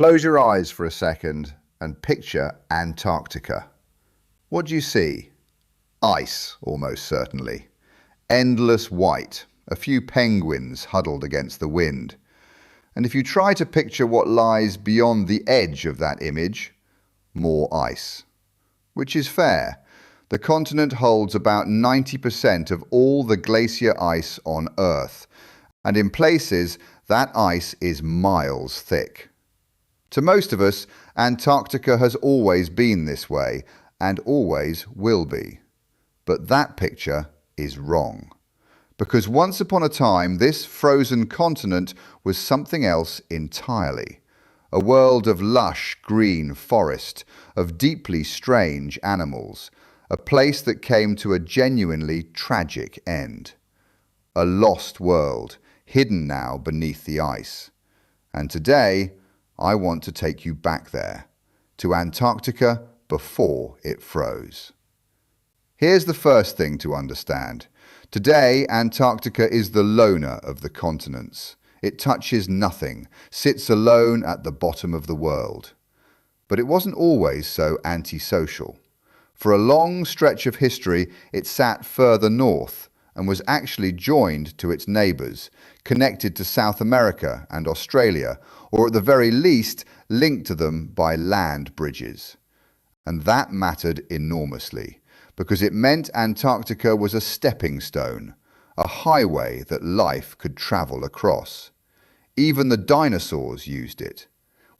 Close your eyes for a second and picture Antarctica. What do you see? Ice, almost certainly. Endless white, a few penguins huddled against the wind. And if you try to picture what lies beyond the edge of that image, more ice. Which is fair. The continent holds about 90% of all the glacier ice on Earth, and in places that ice is miles thick. To most of us, Antarctica has always been this way, and always will be. But that picture is wrong. Because once upon a time, this frozen continent was something else entirely. A world of lush green forest, of deeply strange animals, a place that came to a genuinely tragic end. A lost world, hidden now beneath the ice. And today, I want to take you back there, to Antarctica before it froze. Here's the first thing to understand. Today, Antarctica is the loner of the continents. It touches nothing, sits alone at the bottom of the world. But it wasn't always so antisocial. For a long stretch of history, it sat further north and was actually joined to its neighbours, connected to South America and Australia, or at the very least, linked to them by land bridges. And that mattered enormously, because it meant Antarctica was a stepping stone, a highway that life could travel across. Even the dinosaurs used it.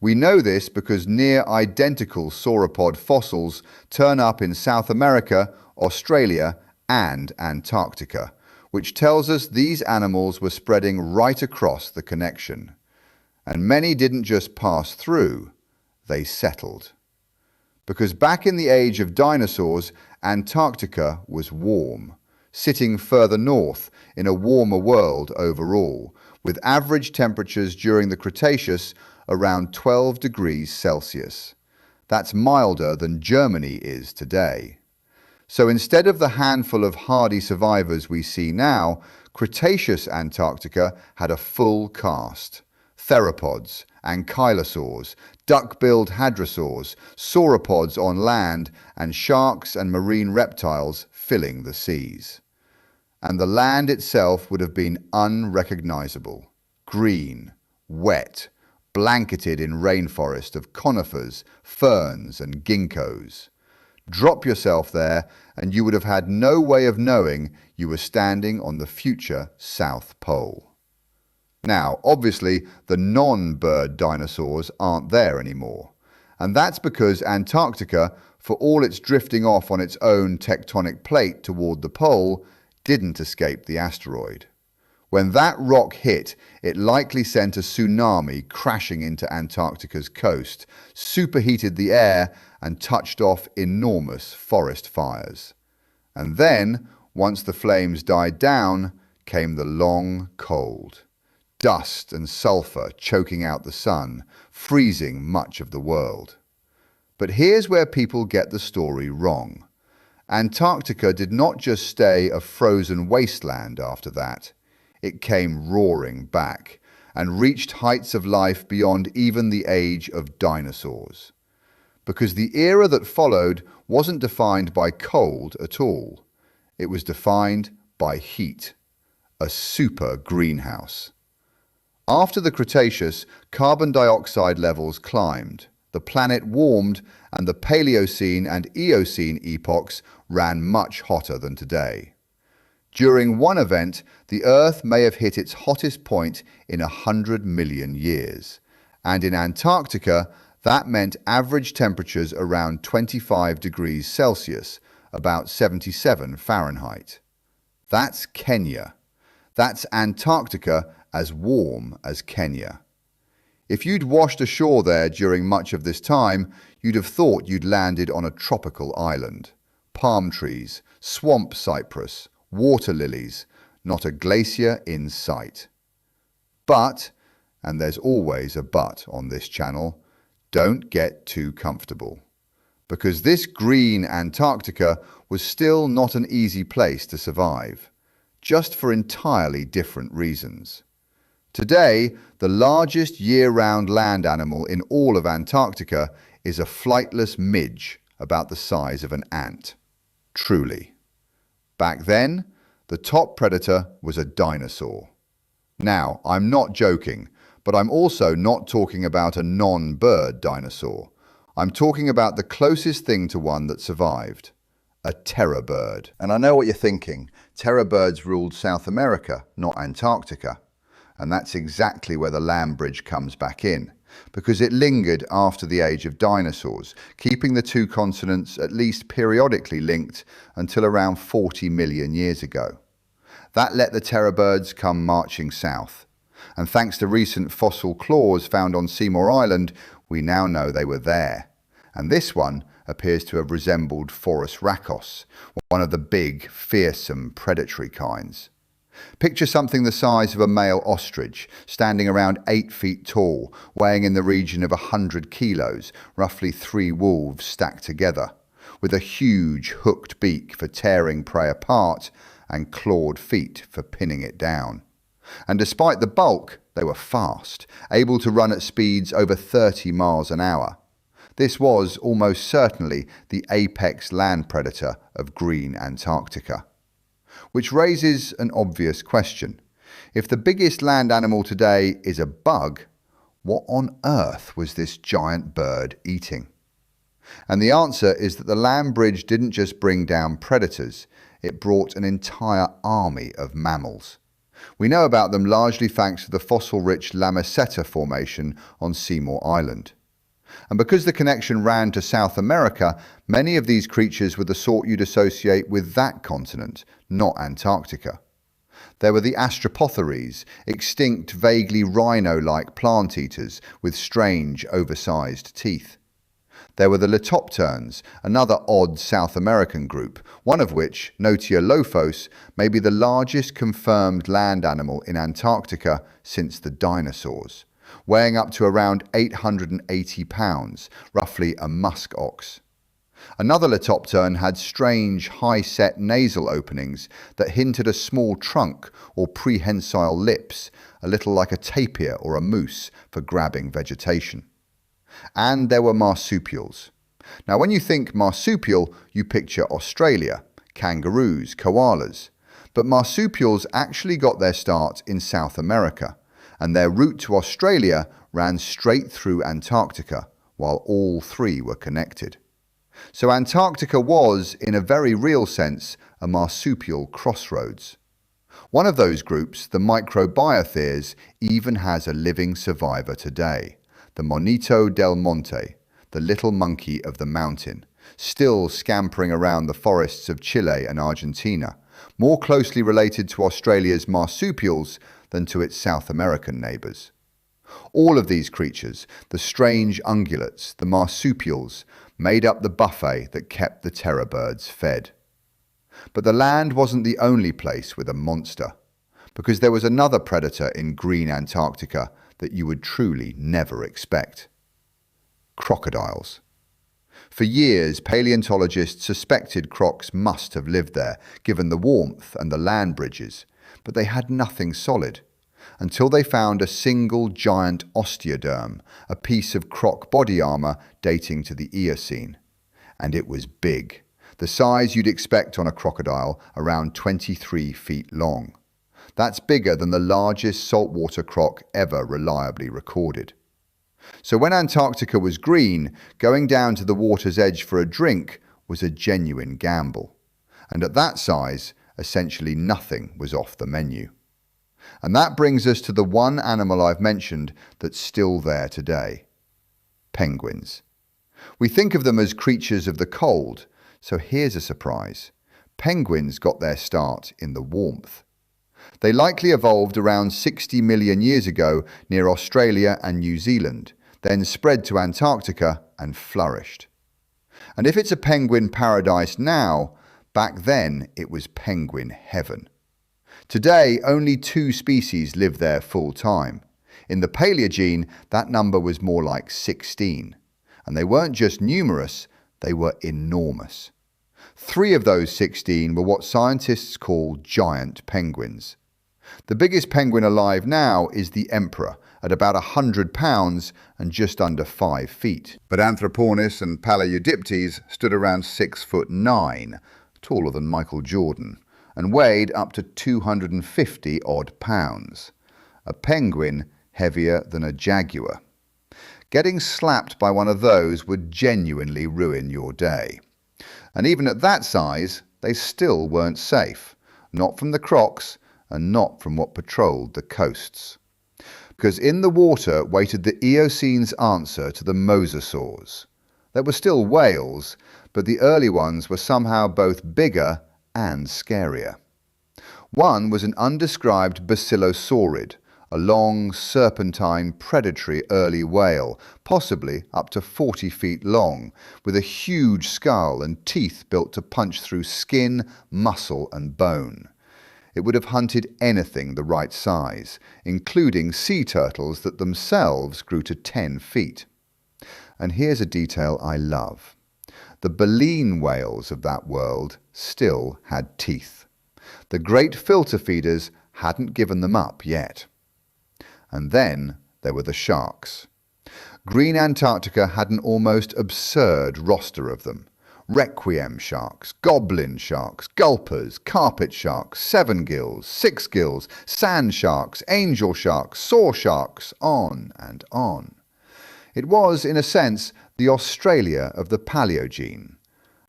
We know this because near-identical sauropod fossils turn up in South America, Australia, and Antarctica, which tells us these animals were spreading right across the connection. And many didn't just pass through, they settled. Because back in the age of dinosaurs, Antarctica was warm, sitting further north in a warmer world overall, with average temperatures during the Cretaceous around 12 degrees Celsius. That's milder than Germany is today. So instead of the handful of hardy survivors we see now, Cretaceous Antarctica had a full cast. Theropods, ankylosaurs, duck-billed hadrosaurs, sauropods on land, and sharks and marine reptiles filling the seas. And the land itself would have been unrecognizable, green, wet, blanketed in rainforest of conifers, ferns, and ginkgos. Drop yourself there, and you would have had no way of knowing you were standing on the future South Pole. Now, obviously, the non-bird dinosaurs aren't there anymore. And that's because Antarctica, for all its drifting off on its own tectonic plate toward the pole, didn't escape the asteroid. When that rock hit, it likely sent a tsunami crashing into Antarctica's coast, superheated the air, and touched off enormous forest fires. And then, once the flames died down, came the long cold. Dust and sulfur choking out the sun, freezing much of the world. But here's where people get the story wrong. Antarctica did not just stay a frozen wasteland after that. It came roaring back and reached heights of life beyond even the age of dinosaurs. Because the era that followed wasn't defined by cold at all. It was defined by heat, a super greenhouse. After the Cretaceous, carbon dioxide levels climbed, the planet warmed, and the Paleocene and Eocene epochs ran much hotter than today. During one event, the Earth may have hit its hottest point in 100 million years. And in Antarctica, that meant average temperatures around 25 degrees Celsius, about 77 Fahrenheit. That's Kenya. That's Antarctica as warm as Kenya. If you'd washed ashore there during much of this time, you'd have thought you'd landed on a tropical island. Palm trees, swamp cypress, water lilies, not a glacier in sight. But, and there's always a but on this channel, don't get too comfortable. Because this green Antarctica was still not an easy place to survive, just for entirely different reasons. Today, the largest year-round land animal in all of Antarctica is a flightless midge about the size of an ant. Truly. Back then, the top predator was a dinosaur. Now, I'm not joking, but I'm also not talking about a non-bird dinosaur. I'm talking about the closest thing to one that survived. A terror bird. And I know what you're thinking. Terror birds ruled South America, not Antarctica. And that's exactly where the land bridge comes back in, because it lingered after the age of dinosaurs, keeping the two continents at least periodically linked until around 40 million years ago. That let the terror birds come marching south. And thanks to recent fossil claws found on Seymour Island, we now know they were there. And this one appears to have resembled Forus racos, one of the big, fearsome, predatory kinds. Picture something the size of a male ostrich, standing around 8 feet tall, weighing in the region of 100 kilos, roughly 3 wolves stacked together, with a huge hooked beak for tearing prey apart and clawed feet for pinning it down. And despite the bulk, they were fast, able to run at speeds over 30 miles an hour. This was almost certainly the apex land predator of green Antarctica. Which raises an obvious question. If the biggest land animal today is a bug, what on earth was this giant bird eating? And the answer is that the land bridge didn't just bring down predators, it brought an entire army of mammals. We know about them largely thanks to the fossil-rich La Meseta formation on Seymour Island. And because the connection ran to South America, many of these creatures were the sort you'd associate with that continent, not Antarctica. There were the Astropotheres, extinct, vaguely rhino-like plant eaters with strange, oversized teeth. There were the Litopterns, another odd South American group, one of which, Notiolophos, may be the largest confirmed land animal in Antarctica since the dinosaurs, weighing up to around 880 pounds, roughly a musk ox. Another Litoptern had strange, high-set nasal openings that hinted a small trunk or prehensile lips, a little like a tapir or a moose, for grabbing vegetation. And there were marsupials. Now, when you think marsupial, you picture Australia, kangaroos, koalas. But marsupials actually got their start in South America, and their route to Australia ran straight through Antarctica, while all three were connected. So Antarctica was, in a very real sense, a marsupial crossroads. One of those groups, the Microbiotheres, even has a living survivor today, the Monito del Monte, the little monkey of the mountain, still scampering around the forests of Chile and Argentina, more closely related to Australia's marsupials than to its South American neighbours. All of these creatures, the strange ungulates, the marsupials, made up the buffet that kept the terror birds fed. But the land wasn't the only place with a monster, because there was another predator in green Antarctica that you would truly never expect. Crocodiles. For years, paleontologists suspected crocs must have lived there, given the warmth and the land bridges, but they had nothing solid, until they found a single giant osteoderm, a piece of croc body armour dating to the Eocene. And it was big, the size you'd expect on a crocodile, around 23 feet long. That's bigger than the largest saltwater croc ever reliably recorded. So when Antarctica was green, going down to the water's edge for a drink was a genuine gamble. And at that size, essentially nothing was off the menu. And that brings us to the one animal I've mentioned that's still there today. Penguins. We think of them as creatures of the cold, so here's a surprise. Penguins got their start in the warmth. They likely evolved around 60 million years ago near Australia and New Zealand, then spread to Antarctica and flourished. And if it's a penguin paradise now, back then it was penguin heaven. Today, only 2 species live there full time. In the Paleogene, that number was more like 16. And they weren't just numerous, they were enormous. 3 of those 16 were what scientists call giant penguins. The biggest penguin alive now is the emperor, at about 100 pounds and just under 5 feet. But Anthropornis and Paleodiptes stood around 6'9", taller than Michael Jordan, and weighed up to 250 odd pounds. A penguin heavier than a jaguar. Getting slapped by one of those would genuinely ruin your day. And even at that size, they still weren't safe. Not from the crocs, and not from what patrolled the coasts. Because in the water waited the Eocene's answer to the mosasaurs. There were still whales, but the early ones were somehow both bigger and scarier. One was an undescribed basilosaurid, a long, serpentine, predatory early whale, possibly up to 40 feet long, with a huge skull and teeth built to punch through skin, muscle and bone. It would have hunted anything the right size, including sea turtles that themselves grew to 10 feet. And here's a detail I love. The baleen whales of that world still had teeth. The great filter feeders hadn't given them up yet. And then there were the sharks. Green Antarctica had an almost absurd roster of them. Requiem sharks, goblin sharks, gulpers, carpet sharks, seven gills, six gills, sand sharks, angel sharks, saw sharks, on and on. It was, in a sense, the Australia of the Paleogene.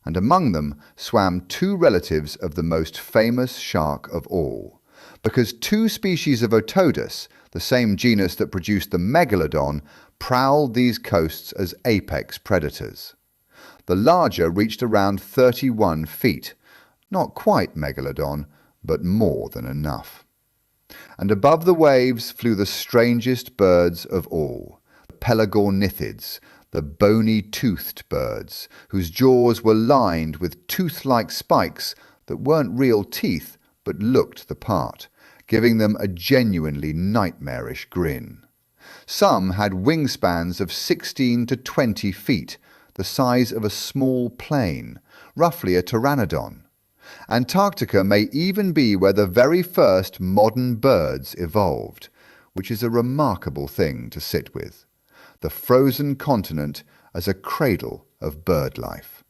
And among them swam two relatives of the most famous shark of all. Because two species of Otodus, the same genus that produced the megalodon, prowled these coasts as apex predators. The larger reached around 31 feet, not quite megalodon, but more than enough. And above the waves flew the strangest birds of all, the pelagornithids, the bony-toothed birds, whose jaws were lined with tooth-like spikes that weren't real teeth but looked the part, giving them a genuinely nightmarish grin. Some had wingspans of 16 to 20 feet, the size of a small plane, roughly a pteranodon. Antarctica may even be where the very first modern birds evolved, which is a remarkable thing to sit with. The frozen continent as a cradle of bird life.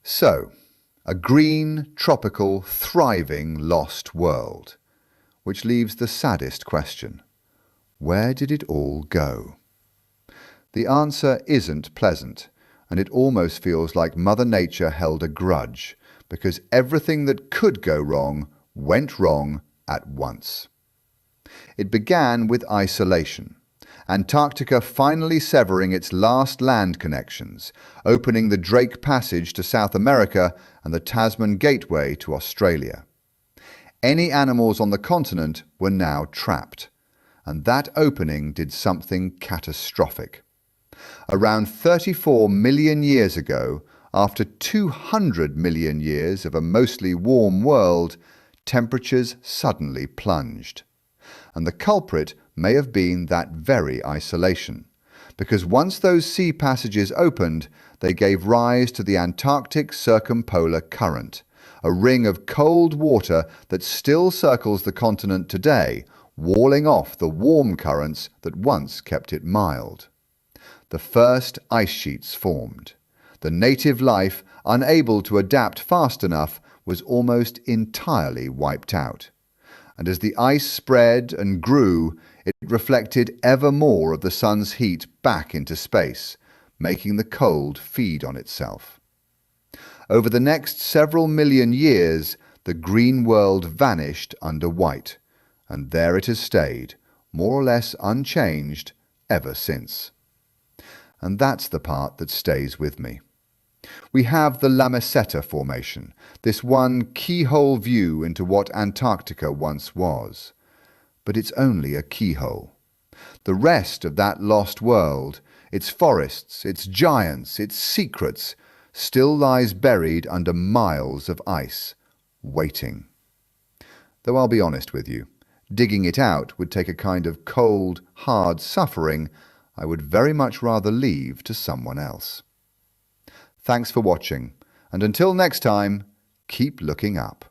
So, a green, tropical, thriving, lost world. Which leaves the saddest question. Where did it all go? The answer isn't pleasant, and it almost feels like Mother Nature held a grudge, because everything that could go wrong went wrong at once. It began with isolation. Antarctica finally severing its last land connections, opening the Drake Passage to South America and the Tasman Gateway to Australia. Any animals on the continent were now trapped, and that opening did something catastrophic. Around 34 million years ago, after 200 million years of a mostly warm world, temperatures suddenly plunged. And the culprit may have been that very isolation, because once those sea passages opened, they gave rise to the Antarctic Circumpolar Current, a ring of cold water that still circles the continent today, walling off the warm currents that once kept it mild. The first ice sheets formed. The native life, unable to adapt fast enough, was almost entirely wiped out. And as the ice spread and grew, it reflected ever more of the sun's heat back into space, making the cold feed on itself. Over the next several million years, the green world vanished under white, and there it has stayed, more or less unchanged, ever since. And that's the part that stays with me. We have the La Meseta Formation, this one keyhole view into what Antarctica once was. But it's only a keyhole. The rest of that lost world, its forests, its giants, its secrets, still lies buried under miles of ice, waiting. Though I'll be honest with you, digging it out would take a kind of cold, hard suffering I would very much rather leave to someone else. Thanks for watching, and until next time, keep looking up.